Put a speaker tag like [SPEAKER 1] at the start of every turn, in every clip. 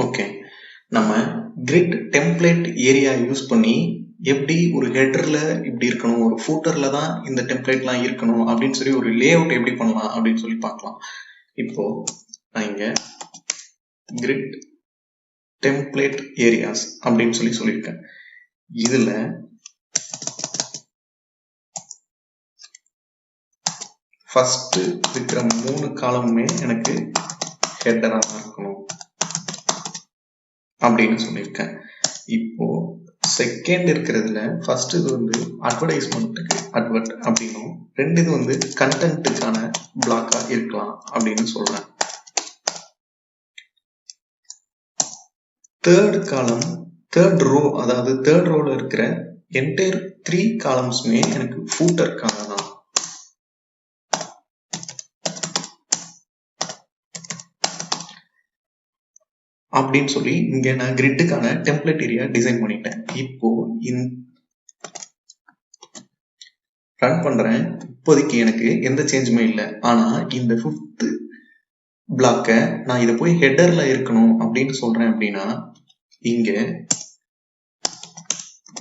[SPEAKER 1] Okay, நம்ம grid template area use பண்ணி எப்படி ஒரு ஹெட்டர்ல இப்படி இருக்கணும், ஒரு ஃபூட்டர்ல தான் இந்த டெம்ப்ளேட்லாம் இருக்கணும் அப்படின்னு சொல்லி ஒரு லே அவுட் எப்படி பண்ணலாம் அப்படின்னு சொல்லி பார்க்கலாம். இப்போ நான் இங்க கிரிட் டெம்ப்ளேட் ஏரியாஸ் அப்படின்னு சொல்லியிருக்கேன். இதுல ஃபர்ஸ்ட் இருக்கிற 3 காலமுமே எனக்கு ஹெட்டரா தான் இருக்கணும் அப்படின்னு சொல்லியிருக்கேன். இப்போ செகண்ட் இருக்கிறதுல ஃபர்ஸ்ட் இது வந்து அட்வர்டைஸ்மெண்ட்டுக்கு அட்வர்ட் அப்படின்னும், ரெண்டு இது வந்து கண்டென்ட்டுக்கான பிளாக்கா இருக்கலாம் அப்படின்னு சொல்றேன். தேர்ட் காலம், தேர்ட் ரோ, அதாவது தேர்ட் ரோல இருக்கிற என்டையர் 3 காலம்ஸுமே எனக்கு ஃபூட்டருக்கான தான். அப்படின்னு சொல்லி இங்க நான் கிரிட்டுக்கான டெம்ப்ளேட் ஏரியா டிசைன் பண்ணிட்டேன். இப்போ ரன் பண்றேன். இப்போதைக்கு எனக்கு எந்த சேஞ்சுமே இல்லை. ஆனா இந்த 5th பிளாக்க நான் இதை போய் ஹெட்டர்ல இருக்கணும் அப்படின்னு சொல்றேன். அப்படின்னா இங்க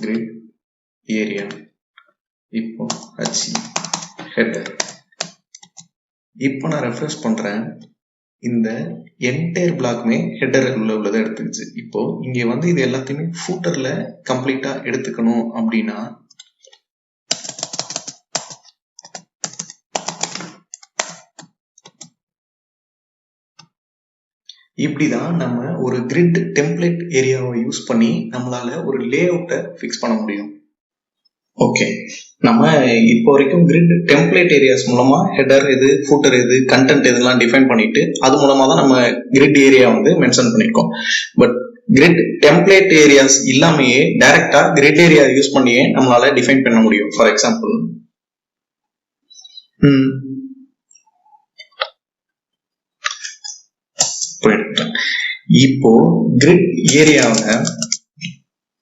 [SPEAKER 1] கிரிட் ஏரியா, இப்போ ஹெட்டர். இப்போ நான் ரெஃப்ரெஷ் பண்றேன். இந்த என்டையர் பிளாக்குமே ஹெட்டர் உள்ளதை எடுத்துக்கிச்சு. இப்போ இங்க வந்து இது எல்லாத்தையுமே ஃபூட்டர்ல கம்ப்ளீட்டா எடுத்துக்கணும் அப்படின்னா இப்படிதான் நம்ம ஒரு கிரிட் டெம்ப்ளேட் ஏரியாவை யூஸ் பண்ணி நம்மளால ஒரு லே அவுட்டை ஃபிக்ஸ் பண்ண முடியும். ஓகே, நம்ம இப்போ வரைக்கும் கிரிட் டெம்ப்ளேட் ஏரியாஸ் மூலமா ஹெட்டர் எது, ஃபூட்டர் எது, கண்டென்ட் இதெல்லாம் டிஃபைன் பண்ணிட்டு அது மூலமா தான் நம்ம கிரிட் ஏரியா வந்து மென்ஷன் பண்ணிருக்கோம். பட் கிரிட் டெம்ப்ளேட் ஏரியாஸ் இல்லாமையே டைரக்டா கிரிட் ஏரியா யூஸ் பண்ணியே நம்மளால டிஃபைன் பண்ண முடியும். ஃபார் எக்ஸாம்பிள், இப்போ கிரிட் ஏரியாவை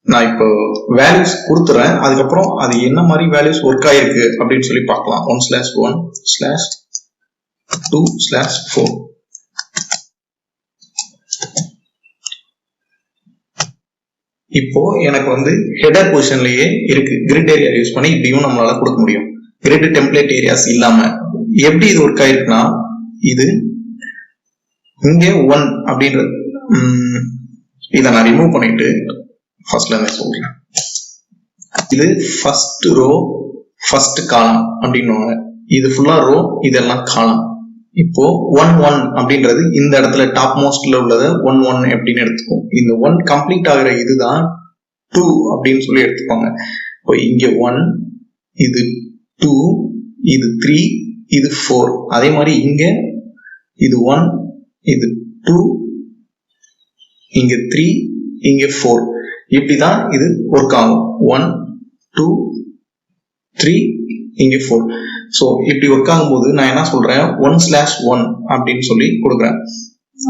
[SPEAKER 1] நான் இப்போ வேல்யூஸ் கொடுத்துறேன். அதுக்கப்புறம் அது என்ன மாதிரி வேல்யூஸ் ஒர்க் ஆயிருக்கு அப்படின்னு சொல்லி பார்க்கலாம். 1/1/2/4. இப்போ எனக்கு வந்து ஹெடர் பொசிஷன்லயே இருக்கு. கிரிட் ஏரியா யூஸ் பண்ணி இப்படியும் நம்மளால கொடுக்க முடியும். கிரிட் டெம்ப்ளேட் ஏரியாஸ் இல்லாம எப்படி இது ஒர்க் ஆயிருக்குன்னா, இது இங்க 1 அப்படின்றது இதை நான் ரிமூவ் பண்ணிட்டு ஃபர்ஸ்ட்ல இருந்து சொல்றேன். இது ஃபர்ஸ்ட் ரோ, ஃபர்ஸ்ட் காலம் அப்படின்னுவாங்க. இது ஃபுல்லா ரோ, இதெல்லாம் காலம். இப்போ 1/1 அப்படின்றது இந்த இடத்துல டாப் மோஸ்ட்ல உள்ளத 1/1 அப்படின்னு எடுத்துக்கும். இந்த 1 கம்ப்ளீட் ஆகுற இதுதான் 2 அப்படின்னு சொல்லி எடுத்துப்பாங்க. இப்போ இங்க 1, இது 2, இது 3, இது 4. அதே மாதிரி இங்க இது 1, இது 2, இங்க 3, இங்க 4. இப்படிதான் இது ஒர்க் ஆகும். 1, 2, 3, இங்க 4. ஸோ இப்படி ஒர்க் ஆகும்போது நான் என்ன சொல்றேன், 1/1 அப்படின்னு சொல்லி கொடுக்குறேன்.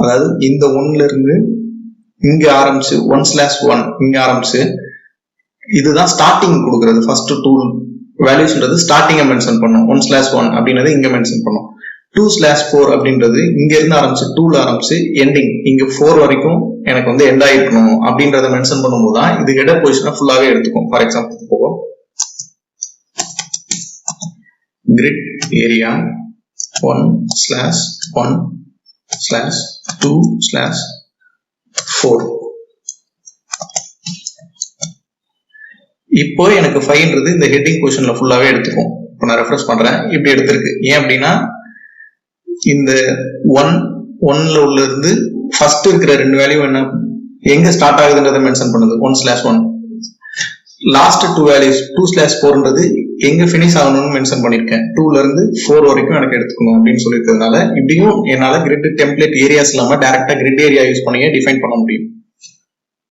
[SPEAKER 1] அதாவது இந்த 1ல இருந்து இங்க ஆரம்பிச்சு 1/1 இங்க ஆரம்பிச்சு இதுதான் ஸ்டார்டிங் கொடுக்கறது. ஃபர்ஸ்ட் 2 வேல்யூஸ்ன்றது ஸ்டார்டிங்கை மென்ஷன் பண்ணும். 1/1 அப்படின்றது இங்க மென்ஷன் பண்ணும். 2/4 அப்படின்றது இங்க இருந்து ஆரம்பிச்சு 2ல ஆரம்பிச்சு எண்டிங் இங்க 4 வரைக்கும் எனக்கு வந்து எண்ட் ஆயிருக்கணும் அப்படின்றத மென்ஷன் பண்ணும்போது தான் இது ஹெடர் பொசிஷனை ஃபுல்லாவே எடுத்துக்கும். ஃபார் எக்ஸாம்பிள் போகும் கிரிட் ஏரியா 1/1/2/4. இப்போ எனக்கு 5ன்றது இந்த ஹெட்டிங் பொசிஷன்ல ஃபுல்லாவே எடுத்துக்கும். இப்போ நான் ரெஃப்ரெஷ் பண்றேன், இப்படி எடுத்திருக்கு. ஏன் அப்படின்னா இந்த 1ல உள்ள இருந்து ஃபர்ஸ்ட் இருக்கிற 2 வேல்யூ என்ன எங்க ஸ்டார்ட் ஆகுதுன்றத மென்ஷன் பண்ணுது. 1/1 லாஸ்ட் 2 வேல்யூஸ் 2/4ன்றது எங்க பினிஷ் ஆகணும்னு மென்ஷன் பண்ணிருக்கேன். 2ல இருந்து 4 வரைக்கும் எனக்கு எடுத்துக்கணும் அப்படின்னு சொல்லியிருக்கிறதுனால இப்படியும் என்னால கிரிட் டெம்ப்ளேட் ஏரியாஸ் இல்லாம டைரக்டா கிரிட் ஏரியா யூஸ் பண்ணியே டிஃபைன் பண்ண முடியும்.